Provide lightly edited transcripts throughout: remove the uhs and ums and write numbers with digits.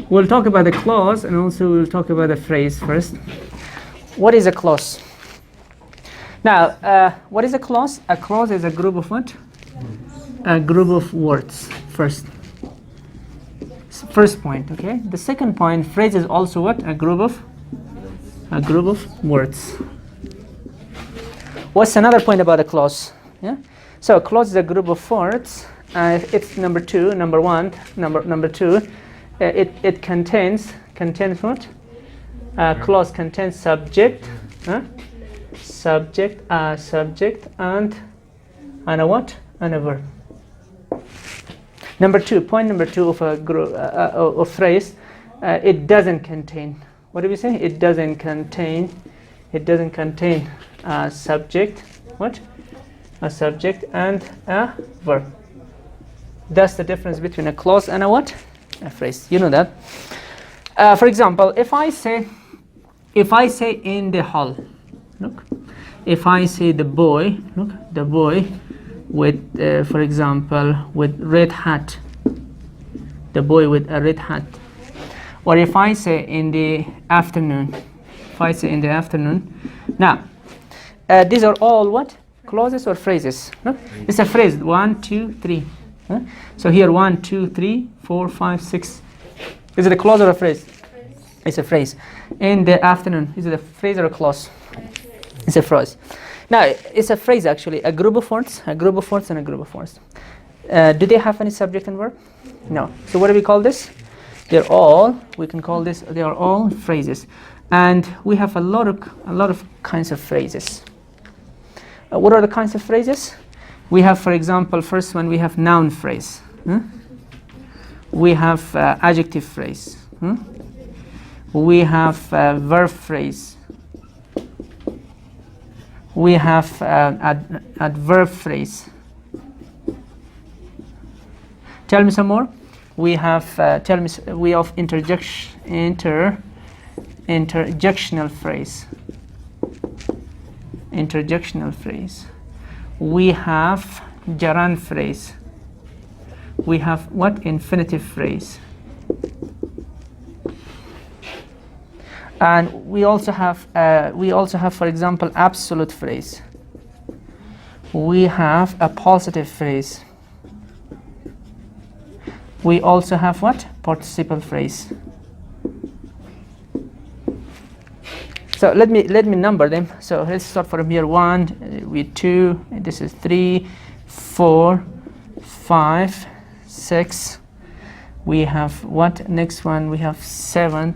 We'll talk about the clause and also we'll talk about the phrase first. What is a clause? Now, what is a clause? A clause is a group of what? A group of words first. First point, okay? The second point, phrase is also what? A group of words. What's another point about a clause? Yeah? So a clause is a group of words. It's number two. It contains what? Clause contains subject, subject and a what? And a verb. Number two. Point number two of a group of phrase. It doesn't contain. What do we say? It doesn't contain. It doesn't contain a subject. What? A subject and a verb. That's the difference between a clause and a what? A phrase. You know that. For example, if I say in the hall, look. If I say the boy, look, the boy with, for example, with red hat. The boy with a red hat. Or if I say in the afternoon. If I say in the afternoon. Now, these are all what? Clauses or phrases? No? It's a phrase. 1, 2, 3. Huh? So here 1, 2, 3, 4, 5, 6. Is it a clause or a phrase? It's a phrase. In the afternoon. Is it a phrase or a clause? It's a phrase. Now it's a phrase actually. A group of words, and a group of words. Do they have any subject and verb? No. So what do we call this? They're all. We can call this. They are all phrases, and we have a lot of kinds of phrases. What are the kinds of phrases? We have, for example, first one we have noun phrase. We have adjective phrase. We have verb phrase. We have adverb phrase. Tell me some more. We have we have interjectional phrase. Interjectional phrase. We have gerund phrase. We have what? Infinitive phrase. And we also have, for example, absolute phrase. We have a positive phrase. We also have what? Participle phrase. So let me number them. So let's start from here. 1, with 2. This is 3, 4, 5, 6. We have what? Next one we have 7,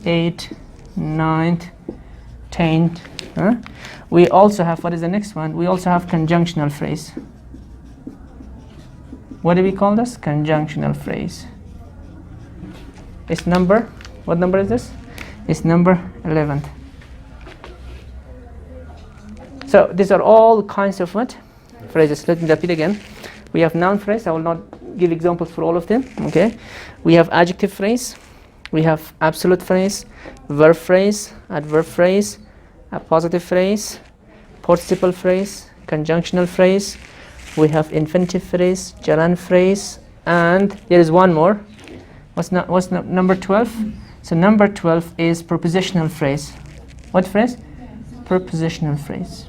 8, 9, 10. We also have, what is the next one? We also have conjunctional phrase. What do we call this? Conjunctional phrase. It's number, what number is this? It's number 11. So these are all kinds of what? Phrases. Let me repeat again. We have noun phrase. I will not give examples for all of them. Okay. We have adjective phrase. We have absolute phrase, verb phrase, adverb phrase, a positive phrase, participle phrase, conjunctional phrase. We have infinitive phrase, gerund phrase, and there is one more. What's number 12? So number 12 is prepositional phrase. What phrase? Prepositional phrase.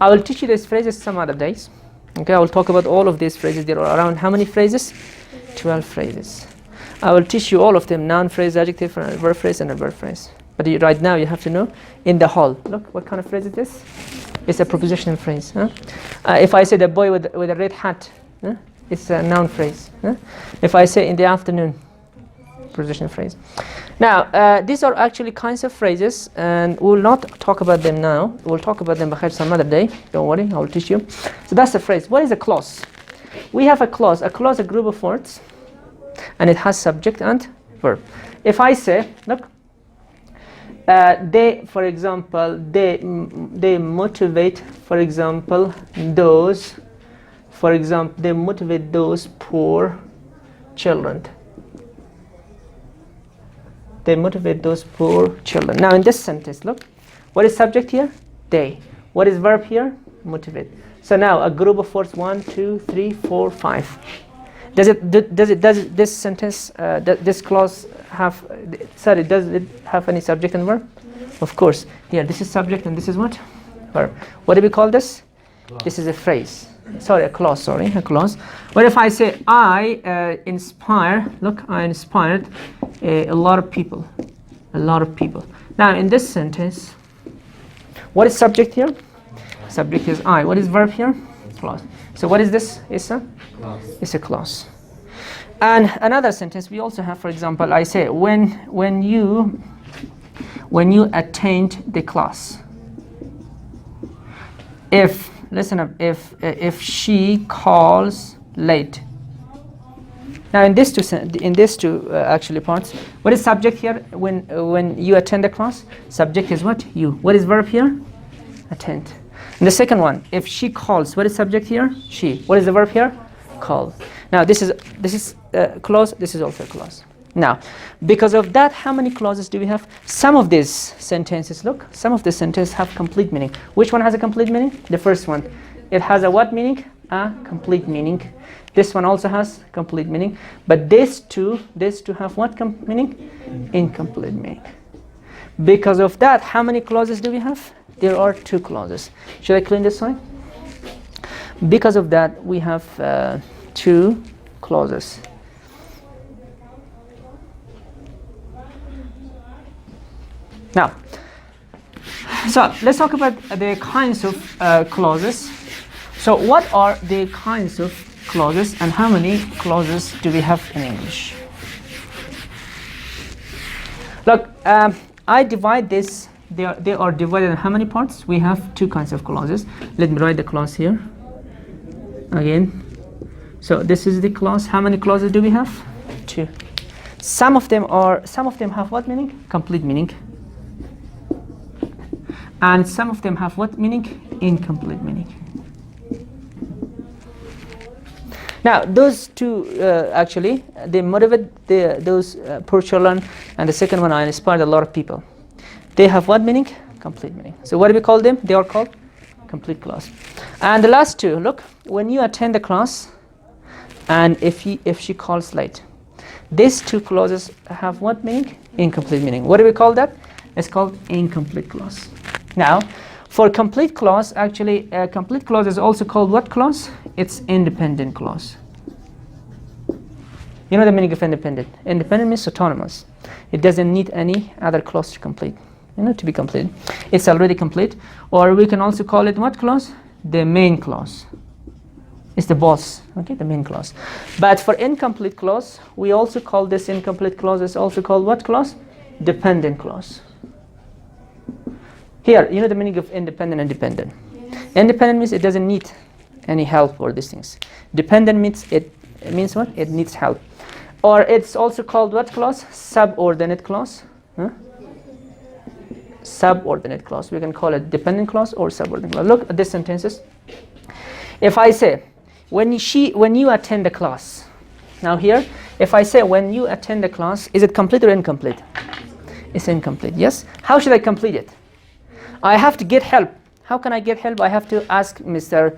I will teach you these phrases some other days. Okay, I will talk about all of these phrases. There are around how many phrases? 12 phrases. I will teach you all of them: noun phrase, adjective, verb phrase, and a verb phrase. But right now you have to know in the hall. Look, what kind of phrase is this? It's a prepositional phrase. Huh? If I say the boy with a red hat, it's a noun phrase. If I say in the afternoon, prepositional phrase. Now, these are actually kinds of phrases, and we will not talk about them now. We'll talk about them some other day. Don't worry, I will teach you. So that's the phrase. What is a clause? We have a clause. A clause is a group of words, and it has subject and verb. If I say, look, they, for example, they motivate, for example, those poor children. They motivate those poor children. Now in this sentence, look, what is subject here? They. What is verb here? Motivate. So now a group of words, 1, 2, 3, 4, 5. Does this sentence, this clause have, sorry, does it have any subject and verb? Of course. Here, this is subject and this is what? Verb. What do we call this? This is a phrase. Sorry, a clause, sorry, a clause. What if I say, I inspire, look, I inspired a lot of people. A lot of people. Now, in this sentence, what is subject here? Subject is I. What is verb here? Clause. So what is this? It's a clause. It's a clause. And another sentence we also have, for example, I say, when you attend the class. If, listen up, if she calls late. Now in these two actually parts, what is subject here? When you attend the class, subject is what? You. What is verb here? Attend. And the second one, if she calls, what is subject here? She. What is the verb here? Call. Now this is clause. This is also a clause. Now, because of that, how many clauses do we have? Some of these sentences, look, some of the sentences have complete meaning. Which one has a complete meaning? The first one. It has a what meaning? A complete meaning. This one also has complete meaning. But these two have what meaning? Incomplete meaning. Because of that, how many clauses do we have? There are 2 clauses. Should I clean this one? Because of that, we have 2 clauses. Now, so let's talk about the kinds of clauses. So what are the kinds of clauses and how many clauses do we have in English? Look, I divide this, they are divided in how many parts? We have 2 kinds of clauses. Let me write the clause here again. So this is the clause. How many clauses do we have? 2. Some of them have what meaning? Complete meaning. And some of them have what meaning? Incomplete meaning. Now, those 2 actually, they motivate those poor children, and the second one, I inspired a lot of people. They have what meaning? Complete meaning. So what do we call them? They are called complete clause. And the last 2, look, when you attend the class, and if she calls late, these 2 clauses have what meaning? Incomplete meaning. What do we call that? It's called incomplete clause. Now, for complete clause, actually, complete clause is also called what clause? It's independent clause. You know the meaning of independent? Independent means autonomous. It doesn't need any other clause to complete. You know, to be complete. It's already complete. Or we can also call it what clause? The main clause. It's the boss. Okay, the main clause. But for incomplete clause, we also call this incomplete clause. It's also called what clause? Dependent clause. Here, you know the meaning of independent and dependent. Independent means it doesn't need any help or these things. Dependent means it means what? It needs help. Or it's also called what clause? Subordinate clause. Huh? Subordinate clause. We can call it dependent clause or subordinate clause. Look at these sentences. If I say, when you attend the class. Now here, if I say when you attend the class, is it complete or incomplete? It's incomplete, yes? How should I complete it? I have to get help. How can I get help? I have to ask Mr.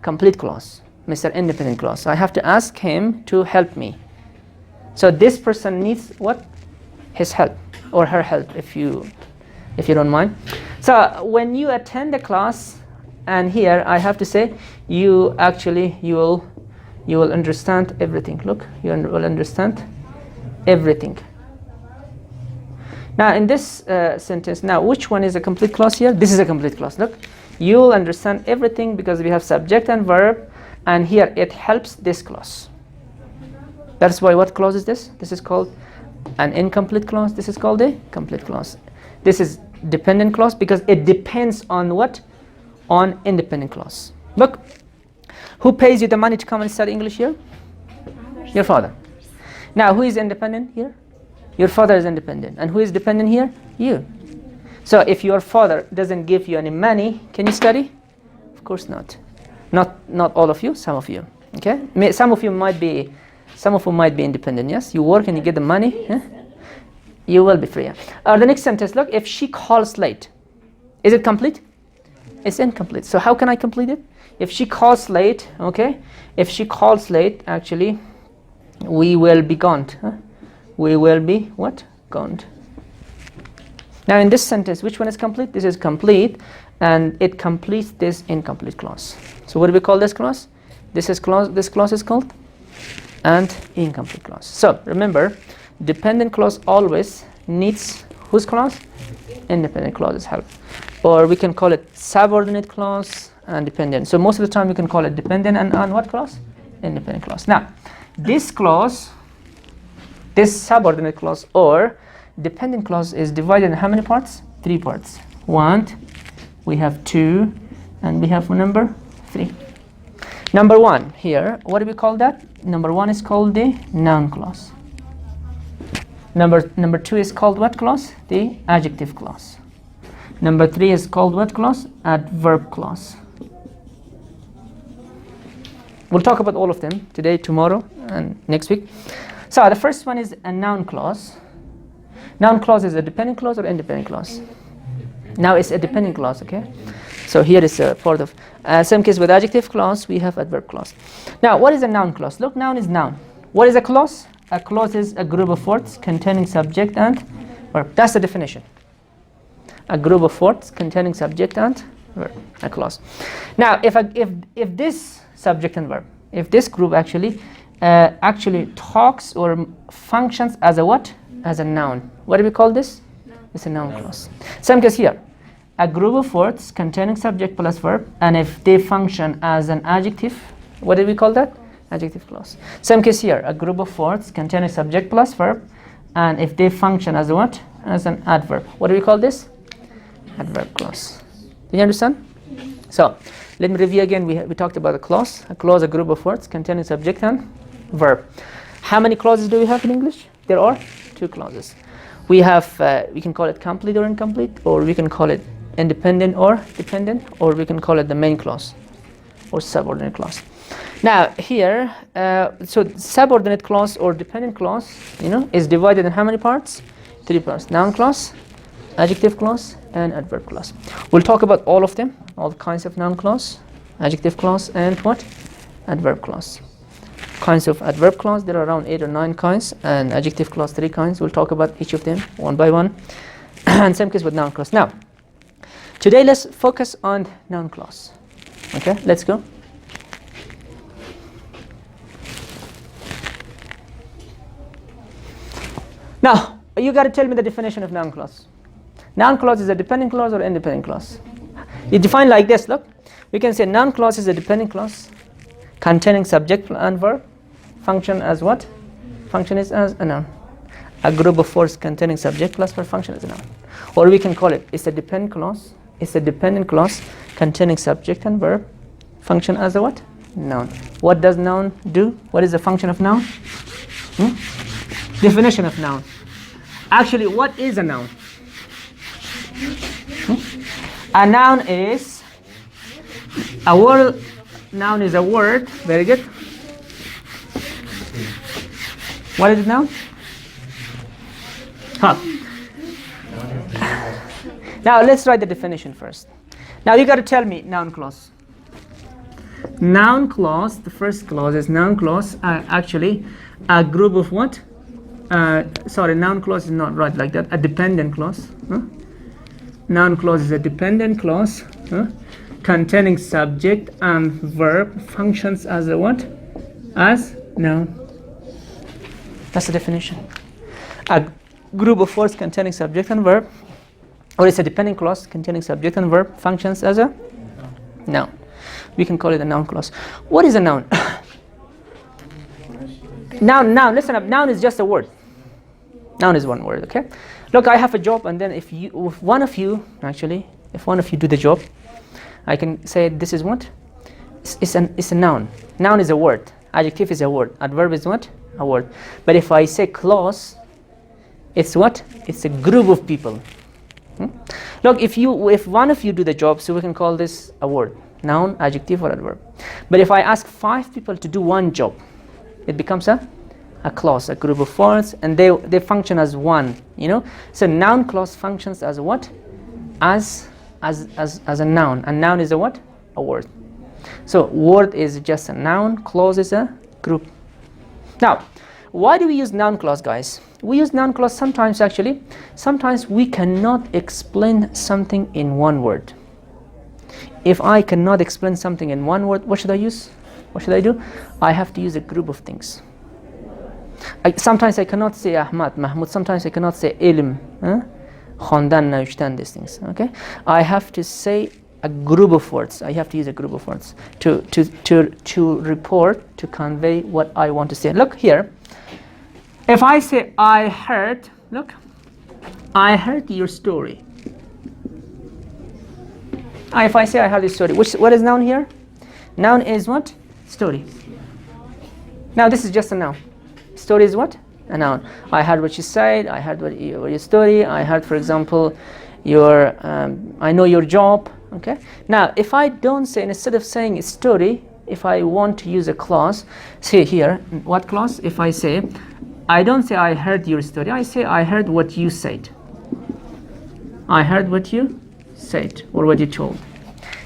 Complete Clause, Mr. Independent Clause. I have to ask him to help me. So this person needs what? His help or her help, if you don't mind. So when you attend the class, and here I have to say you will understand everything. Look, you will understand everything. Now in this sentence, now which one is a complete clause here? This is a complete clause. Look, you will understand everything because we have subject and verb, and here it helps this clause. That's why what clause is this? This is called an incomplete clause. This is called a complete clause. This is dependent clause because it depends on what? On independent clause. Look, who pays you the money to come and study English here? Your father. Now who is independent here? Your father is independent. And who is dependent here? You. So if your father doesn't give you any money, can you study? Of course not. Not all of you, some of you. Okay? Some of you might be independent, yes? You work and you get the money, you will be free. The next sentence, look, if she calls late, is it complete? It's incomplete. So how can I complete it? If she calls late, okay, if she calls late, actually, we will be gone. Huh? We will be what? Gone. Now in this sentence, which one is complete? This is complete, and it completes this incomplete clause. So what do we call this clause? This clause is called an incomplete clause. So remember, dependent clause always needs whose clause? Independent clause's help. Or we can call it subordinate clause and dependent. So most of the time we can call it dependent and what clause? Independent clause. Now, this clause, this subordinate clause or dependent clause is divided in how many parts? 3 parts. 1, we have 2, and we have number 3. Number 1 here, what do we call that? Number 1 is called the noun clause. Number 2 is called what clause? The adjective clause. Number 3 is called what clause? Adverb clause. We'll talk about all of them today, tomorrow, and next week. So the first one is a noun clause. Noun clause is a dependent clause or independent clause? Now it's a dependent clause, okay? So here is a part of, same case with adjective clause, we have adverb clause. Now what is a noun clause? Look, noun is noun. What is a clause? A clause is a group of words containing subject and verb. That's the definition. A group of words containing subject and verb, a clause. Now if this subject and verb, if this group actually talks or functions as a what? As a noun. What do we call this? It's a noun clause. Same case here. A group of words containing subject plus verb, and if they function as an adjective, what do we call that? Adjective clause. Same case here. A group of words containing subject plus verb, and if they function as a what? As an adverb. What do we call this? Adverb clause. Do you understand? So let me review again. We talked about a clause. A clause, a group of words containing subject and verb. How many clauses do we have in English? There are 2 clauses. We have, we can call it complete or incomplete, or we can call it independent or dependent, or we can call it the main clause or subordinate clause. Now here, so subordinate clause or dependent clause, is divided in how many parts? 3 parts. Noun clause, adjective clause, and adverb clause. We'll talk about all of them, all kinds of noun clause, adjective clause, and what? Adverb clause. Kinds of adverb clause, there are around 8 or 9 kinds, and adjective clause 3 kinds. We'll talk about each of them one by one. And same case with noun clause. Now, today let's focus on noun clause. Okay, let's go. Now, you got to tell me the definition of noun clause. Noun clause is a dependent clause or independent clause? You define like this, look. We can say noun clause is a dependent clause containing subject and verb, function as what? Function is as a noun. A group of words containing subject plus verb, function as a noun. Or we can call it, it's a dependent clause. It's a dependent clause containing subject and verb, function as a what? Noun. What does noun do? What is the function of noun? Definition of noun. Actually, what is a noun? A noun is a word. Noun is a word. Very good. What is it now? Now let's write the definition first. Now you got to tell me noun clause. Noun clause, the first clause is noun clause, actually a group of what? Sorry, noun clause is not right like that. A dependent clause. Noun clause is a dependent clause containing subject and verb, functions as a what? As noun. That's the definition. A group of words containing subject and verb, or it's a dependent clause containing subject and verb, functions as a noun. We can call it a noun clause. What is a noun? Noun, listen up. Noun is just a word. Noun is one word, okay? Look, I have a job, and then if one of you do the job, I can say this is what? It's a noun. Noun is a word. Adjective is a word. Adverb is what? A word. But if I say clause, it's what? It's a group of people. Look, if one of you do the job, so we can call this a word. Noun, adjective, or adverb. But if I ask 5 people to do one job, it becomes a clause, a group of words, and they function as one, So noun clause functions as what? As as a noun. A noun is a what? A word. So word is just a noun, clause is a group. Now, why do we use noun clause, guys? We use noun clause sometimes actually. Sometimes we cannot explain something in one word. If I cannot explain something in one word, what should I use? What should I do? I have to use a group of things. Sometimes I cannot say Ahmad, Mahmoud. Sometimes I cannot say ilm, khondan, navishtan, these things. Okay, I have to say a group of words. I have to use a group of words to report, to convey what I want to say. Look here. If I say I heard, look, I heard your story. If I say I heard your story, what is noun here? Noun is what? Story. Now this is just a noun. Story is what? A noun. I heard what you said. I heard what your story. I heard, for example, your. I know your job. Okay. Now, if I don't say, instead of saying story, if I want to use a clause, say here, what clause? If I say, I don't say I heard your story. I say I heard what you said. I heard what you said or what you told.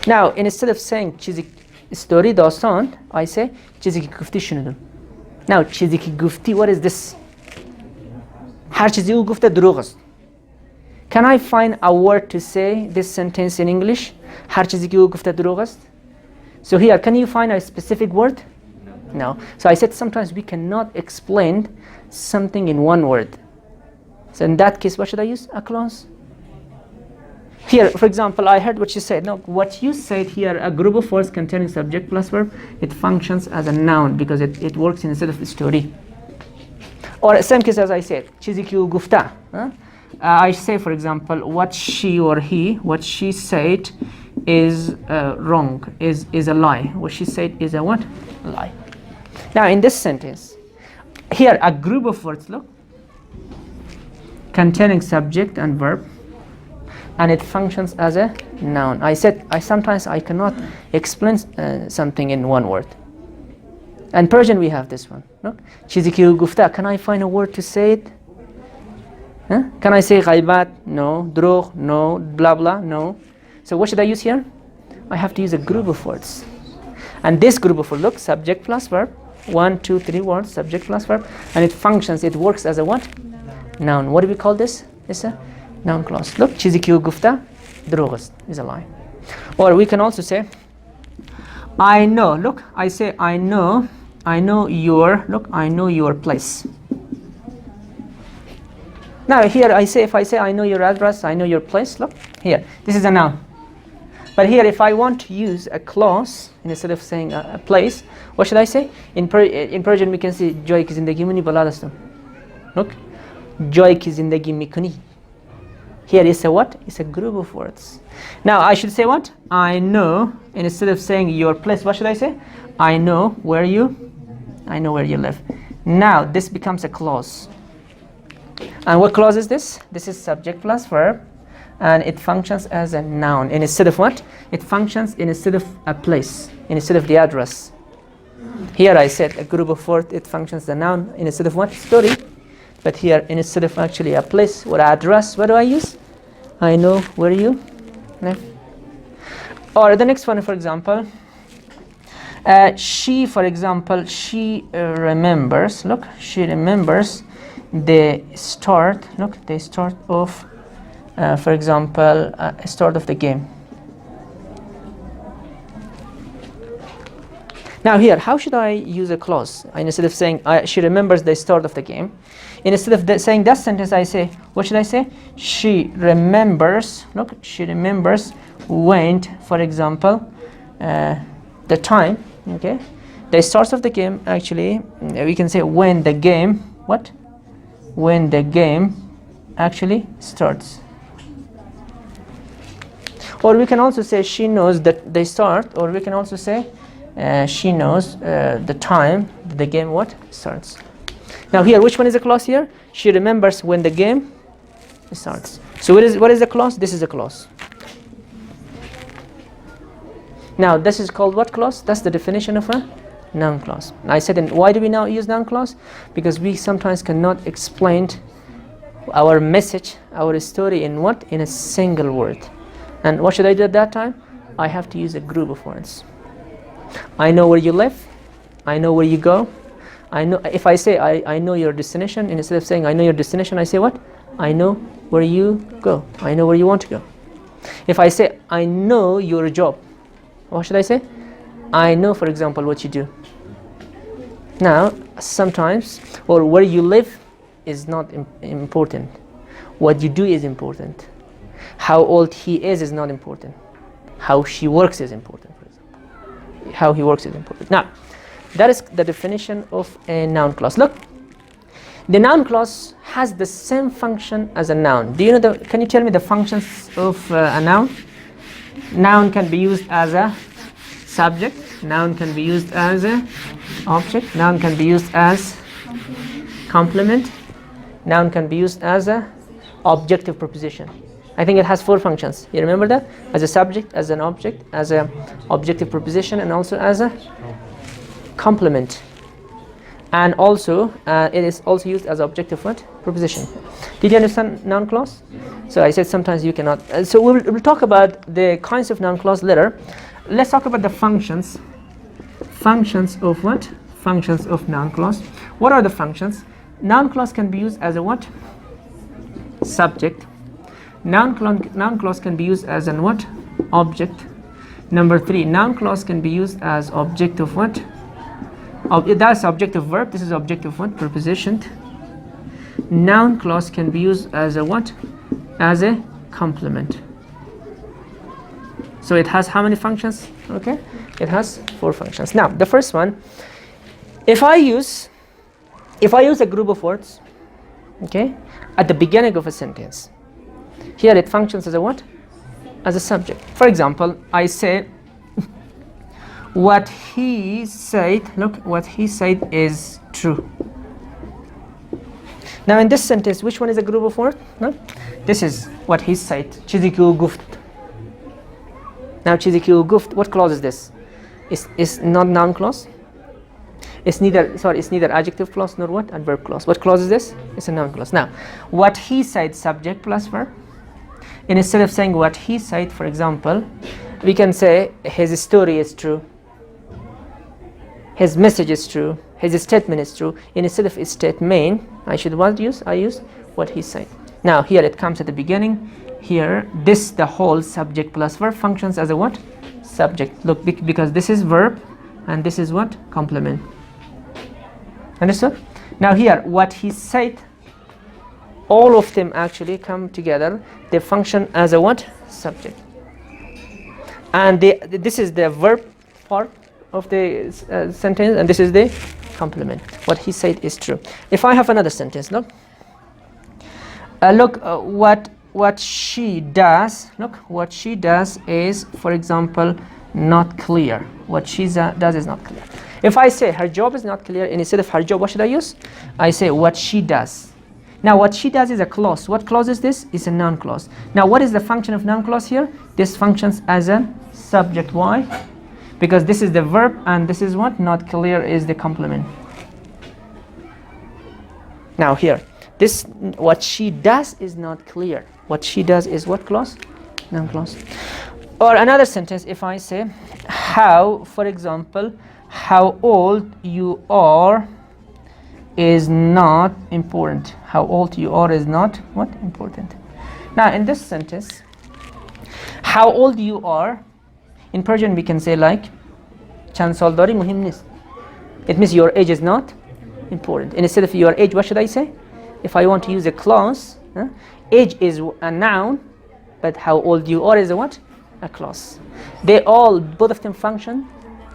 Now, instead of saying چیزی story داستان, I say چیزی که گفتی شنیدم. Now, چیزی که گفتی, what is this? هر چیزی او گفته دروغ است. Can I find a word to say this sentence in English? هر چیزی که او گفته دروغ است. So here, can you find a specific word? No. So I said sometimes we cannot explain something in one word. So in that case, what should I use? A clause. Here, for example, I heard what you said. Now, what you said here, a group of words containing subject plus verb, it functions as a noun because it works instead of a story. Or same case as I said, چیزی که او گفته. I say, for example, what she or he, what she said is wrong, is a lie. What she said is a what? A lie. Now, in this sentence, here a group of words, look, containing subject and verb, and it functions as a noun. I said sometimes I cannot explain something in one word. And Persian we have this one. Look, چیزی که او گفته. Can I find a word to say it? Huh? Can I say غیبت? No. دروغ? No. Blah blah? No. So what should I use here? I have to use a group of words. And this group of words, look, subject plus verb. 1, 2, 3 words, subject plus verb. And it functions, it works as a what? Noun. What do we call this? It's a noun clause. Look, چیزی که او گفته دروغ است, is a lie. Or we can also say, I know. Look, I say I know your, look, I know your place. Now here I say, if I say I know your address, I know your place, look, here, this is a noun. But here if I want to use a clause, instead of saying a place, what should I say? In Persian we can say, جایی که زندگی منی بلاد هستم. Look, جایی که زندگی میکنی. Here is a what? It's a group of words. Now I should say what? I know, instead of saying your place, what should I say? I know where you live. Now this becomes a clause. And what clause is this? This is subject plus verb, and it functions as a noun. And instead of what? It functions instead of a place, instead of the address. Here I said a group of words, it functions as a noun instead of what? Story. But here, instead of actually a place or address, what do I use? I know where you live. Or the next one, for example, she, for example, she remembers, look, she remembers the start, look, the start of, for example, start of the game. Now here, how should I use a clause? Instead of saying she remembers the start of the game, instead of saying that sentence, I say, what should I say? She remembers, look, she remembers when, for example, the time, okay? The start of the game, actually, we can say when the game, what? When the game actually starts. Or we can also say she knows that they start, or we can also say she knows the time the game what starts. Now here, which one is a clause here? She remembers when the game starts. So what is the clause? This is a clause. Now this is called what clause? That's the definition of a noun clause. I said, and why do we now use noun clause? Because we sometimes cannot explain our message, our story in what? In a single word. And what should I do at that time? I have to use a group of words. I know where you live. I know where you go. I know. If I say I know your destination, instead of saying I know your destination, I say what? I know where you go. I know where you want to go. If I say I know your job, what should I say? I know, for example, what you do. Now, sometimes, or where you live is not important. What you do is important. How old he is not important. How she works is important, for example. How he works is important. Now, that is the definition of a noun clause. Look, the noun clause has the same function as a noun. Do you know can you tell me the functions of a noun? Noun can be used as a subject. Noun can be used as a object. Noun can be used as complement. Noun can be used as a objective preposition. I think it has 4 functions. You remember that? As a subject, as an object, as a objective preposition, and also as a complement. And also it is also used as objective what? Preposition. Did you understand noun clause? So I said sometimes you cannot. So we'll talk about the kinds of noun clause later. Let's talk about the functions. Functions of what? Functions of noun clause. What are the functions? Noun clause can be used as a what? Subject. Noun clause can be used as an what? Object. Number 3, noun clause can be used as object of what? That's objective verb. This is objective what? Preposition. Noun clause can be used as a what? As a complement. So it has how many functions? Okay, it has 4 functions. Now the first one, if I use a group of words, okay, at the beginning of a sentence, here it functions as a what? As a subject. For example, I say what he said. Look, what he said is true. Now in this sentence, which one is a group of words? No? This is what he said. چیزی که او گفت. Now چیزی که او گفت, what clause is this? It's not noun clause. It's neither adjective clause nor what? Adverb clause. What clause is this? It's a noun clause. Now, what he said, subject plus verb. And instead of saying what he said, for example, we can say his story is true. His message is true. His statement is true. And instead of his statement, I should what use? I use what he said. Now here it comes at the beginning. Here, the whole subject plus verb functions as a what? Subject. Look, because this is verb and this is what? Complement. Understood? Now here, what he said, all of them actually come together. They function as a what? Subject. And this is the verb part of the sentence, and this is the complement. What he said is true. If I have another sentence, look. What she does. Look, what she does is, for example, not clear. What she does is not clear. If I say her job is not clear, and instead of her job, what should I use? I say what she does. Now what she does is a clause. What clause is this? It's a noun clause. Now what is the function of noun clause here? This functions as a subject. Why? Because this is the verb and this is what? Not clear is the complement. Now here, this what she does is not clear. What she does is what clause? Noun clause. Or another sentence, if I say how, for example, how old you are is not important. How old you are is not what? Important. Now in this sentence, how old you are, in Persian we can say like چند سال داری مهم نیست. It means your age is not important. And instead of your age, what should I say? If I want to use a clause, age is a noun, but how old you are is a what? A clause. Both of them function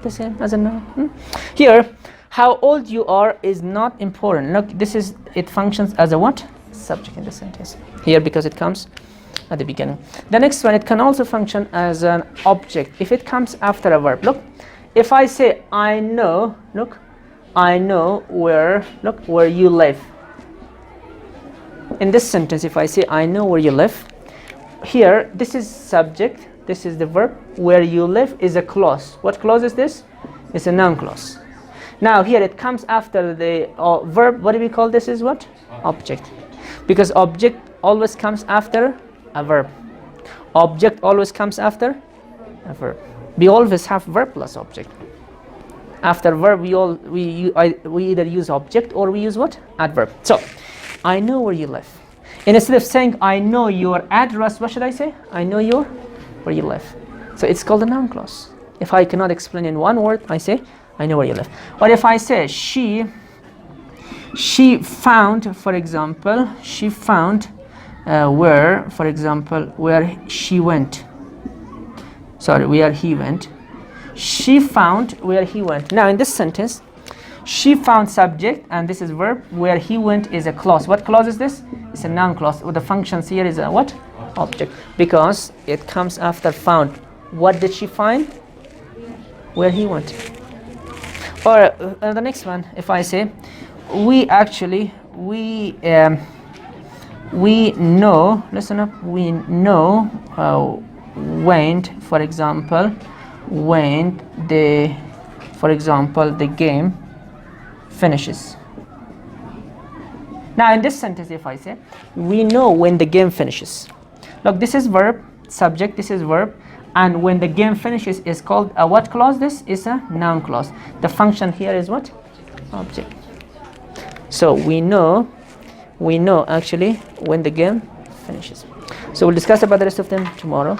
the same as a noun. Here, how old you are is not important. Look, it functions as a what? Subject in the sentence. Here, because it comes at the beginning. The next one, it can also function as an object if it comes after a verb. Look, if I say I know, look, I know where you live. In this sentence, if I say I know where you live, here this is subject, this is the verb, where you live is a clause. What clause is this? It's a noun clause. Now here it comes after the verb. What do we call this? Is what? Object. Because object always comes after a verb. Object always comes after a verb. We always have verb plus object. After verb, we either use object or we use what? Adverb. So, I know where you live. Instead of saying I know your address, what should I say? I know where you live. So it's called a noun clause. If I cannot explain in one word, I say I know where you live. Or if I say she found, for example, she found where she went. Sorry, where he went. She found where he went. Now in this sentence, she found subject and this is verb. Where he went is a clause. What clause is this? It's a noun clause. Well, the functions here is a what? Object. Because it comes after found. What did she find? Where he went. Or the next one, if I say, we know, listen up, we know when, for example, the game finishes. Now in this sentence, if I say, we know when the game finishes. Look, this is verb, subject, this is verb, and when the game finishes is called a what clause? This is a noun clause. The function here is what? Object. So we know actually when the game finishes. So we'll discuss about the rest of them tomorrow.